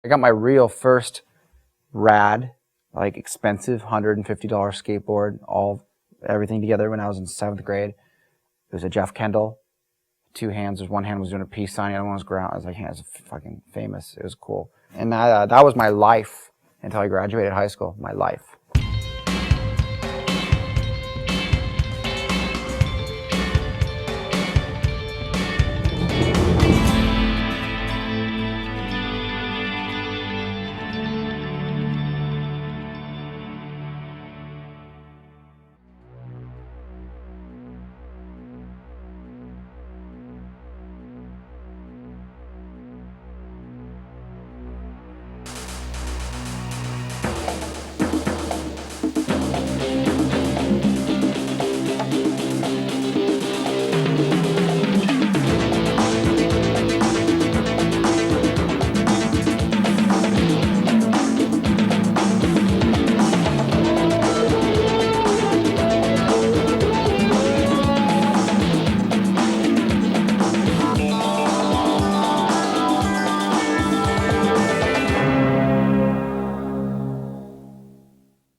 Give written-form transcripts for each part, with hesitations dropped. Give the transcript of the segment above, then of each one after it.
I got my real first rad, like expensive $150 skateboard, everything together when I was in 7th grade. It was a Jeff Kendall, 2 hands. One hand was doing a peace sign, the other one was ground. I was like, yeah, it's fucking famous. It was cool. And that was my life until I graduated high school, my life.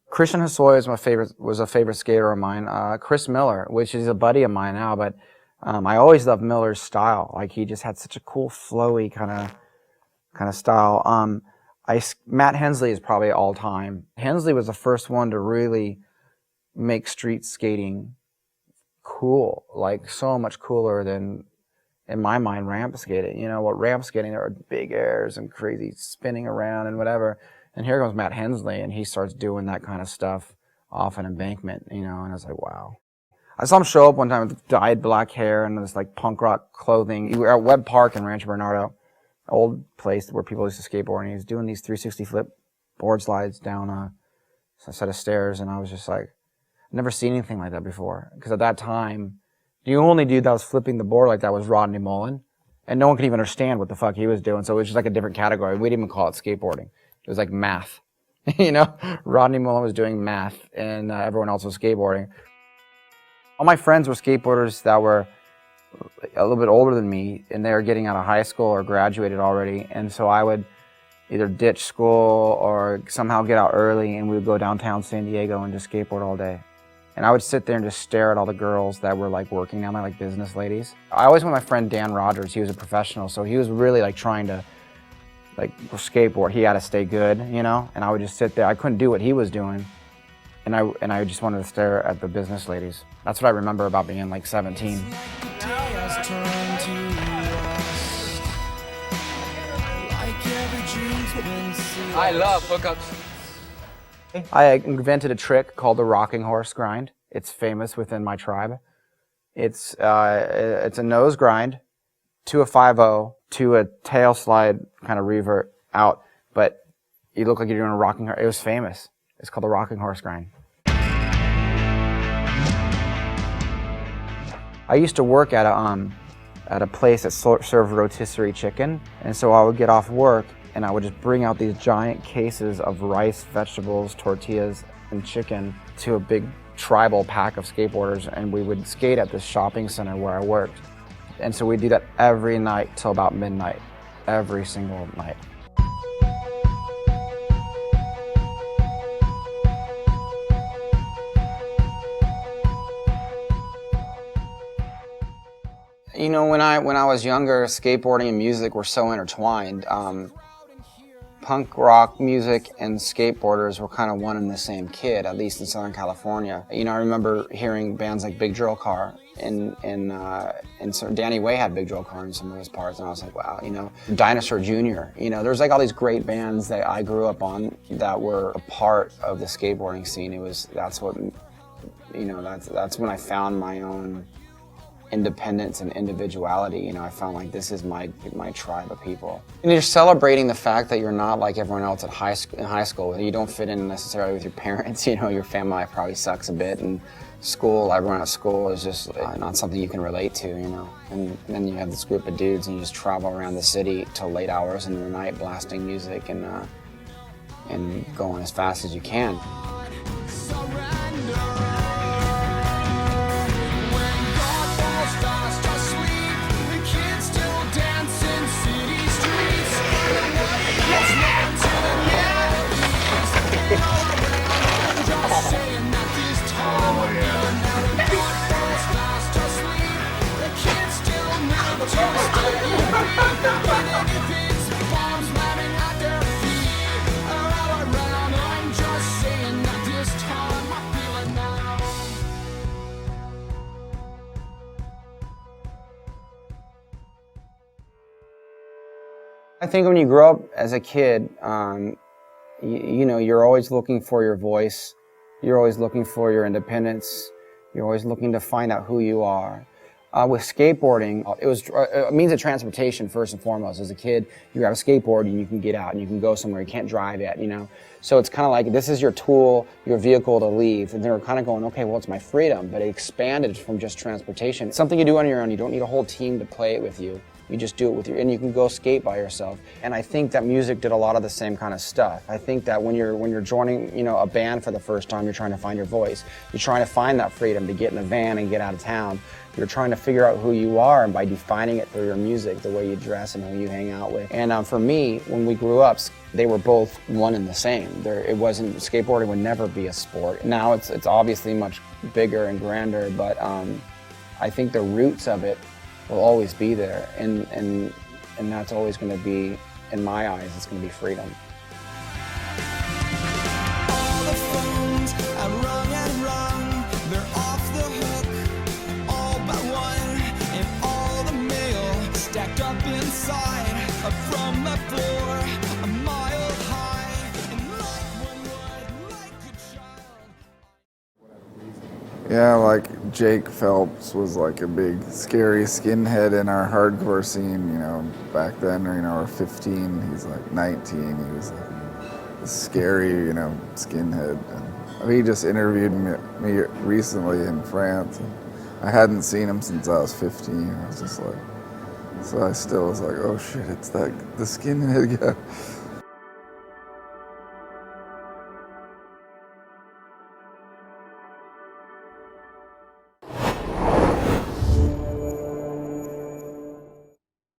Christian Hosoi was a favorite skater of mine. Chris Miller, which is a buddy of mine now, but I always loved Miller's style. Like, he just had such a cool, flowy kind of style. Matt Hensley is probably all time. Hensley was the first one to really make street skating cool, like so much cooler than, in my mind, ramp skating. You know what, ramp skating, there are big airs and crazy spinning around and whatever. And here comes Matt Hensley, and he starts doing that kind of stuff off an embankment, you know, and I was like, wow. I saw him show up one time with dyed black hair and this like punk rock clothing. We were at Webb Park in Rancho Bernardo, old place where people used to skateboard, and he was doing these 360 flip board slides down a set of stairs, and I was just like, I've never seen anything like that before. Because at that time, the only dude that was flipping the board like that was Rodney Mullen, and no one could even understand what the fuck he was doing, so it was just like a different category. We didn't even call it skateboarding. It was like math, you know? Rodney Mullen was doing math, and everyone else was skateboarding. All my friends were skateboarders that were a little bit older than me, and they were getting out of high school or graduated already, and so I would either ditch school or somehow get out early, and we would go downtown San Diego and just skateboard all day. And I would sit there and just stare at all the girls that were like working down there, like business ladies. I always went with my friend Dan Rogers. He was a professional, so he was really like trying to like skateboard. He had to stay good, you know, and I would just sit there. I couldn't do what he was doing, and I just wanted to stare at the business ladies. That's what I remember about being like 17. I love hookups. I invented a trick called the rocking horse grind. It's famous within my tribe. It's a nose grind to a 5-0 to a tail slide kind of revert out, but you look like you're doing a rocking horse. It was famous. It's called the rocking horse grind. I used to work at a place that served rotisserie chicken, and so I would get off work and I would just bring out these giant cases of rice, vegetables, tortillas, and chicken to a big tribal pack of skateboarders, and we would skate at this shopping center where I worked. And so we'd do that every night till about midnight, every single night. You know, when I was younger, skateboarding and music were so intertwined. Punk rock music and skateboarders were kind of one and the same kid, at least in Southern California. You know, I remember hearing bands like Big Drill Car, and so Danny Way had Big Drill Car in some of his parts, and I was like, wow, you know, Dinosaur Jr., you know, there's like all these great bands that I grew up on that were a part of the skateboarding scene. That's when I found my own independence and individuality. You know, I found like this is my tribe of people. And you're celebrating the fact that you're not like everyone else in high school. You don't fit in necessarily with your parents. You know, your family probably sucks a bit, and school, everyone at school is just not something you can relate to, you know. And then you have this group of dudes and you just travel around the city till late hours into the night blasting music and going as fast as you can. Let's I think when you grow up as a kid, you know, you're always looking for your voice. You're always looking for your independence. You're always looking to find out who you are. With skateboarding, it was a means of transportation first and foremost. As a kid, you have a skateboard and you can get out and you can go somewhere you can't drive yet, you know? So it's kind of like, this is your tool, your vehicle to leave. And they were kind of going, okay, well, it's my freedom, but it expanded from just transportation. It's something you do on your own. You don't need a whole team to play it with you. You just do it with and you can go skate by yourself. And I think that music did a lot of the same kind of stuff. I think that when you're joining, you know, a band for the first time, you're trying to find your voice. You're trying to find that freedom to get in a van and get out of town. You're trying to figure out who you are, and by defining it through your music, the way you dress and who you hang out with. And for me, when we grew up, they were both one and the same. It wasn't, skateboarding would never be a sport. Now it's obviously much bigger and grander, but I think the roots of it will always be there, and that's always going to be, in my eyes, it's going to be freedom. All the phones are rung and rung, they're off the hook, all but one, and all the mail stacked up inside, from the floor, a mile high, and like one would, like a child. Yeah, like Jake Phelps was like a big scary skinhead in our hardcore scene, you know, back then, you know, we're 15, he's like 19, he was like a scary, you know, skinhead. And he just interviewed me recently in France, and I hadn't seen him since I was 15, I was just like, so I still was like, oh shit, it's the skinhead guy.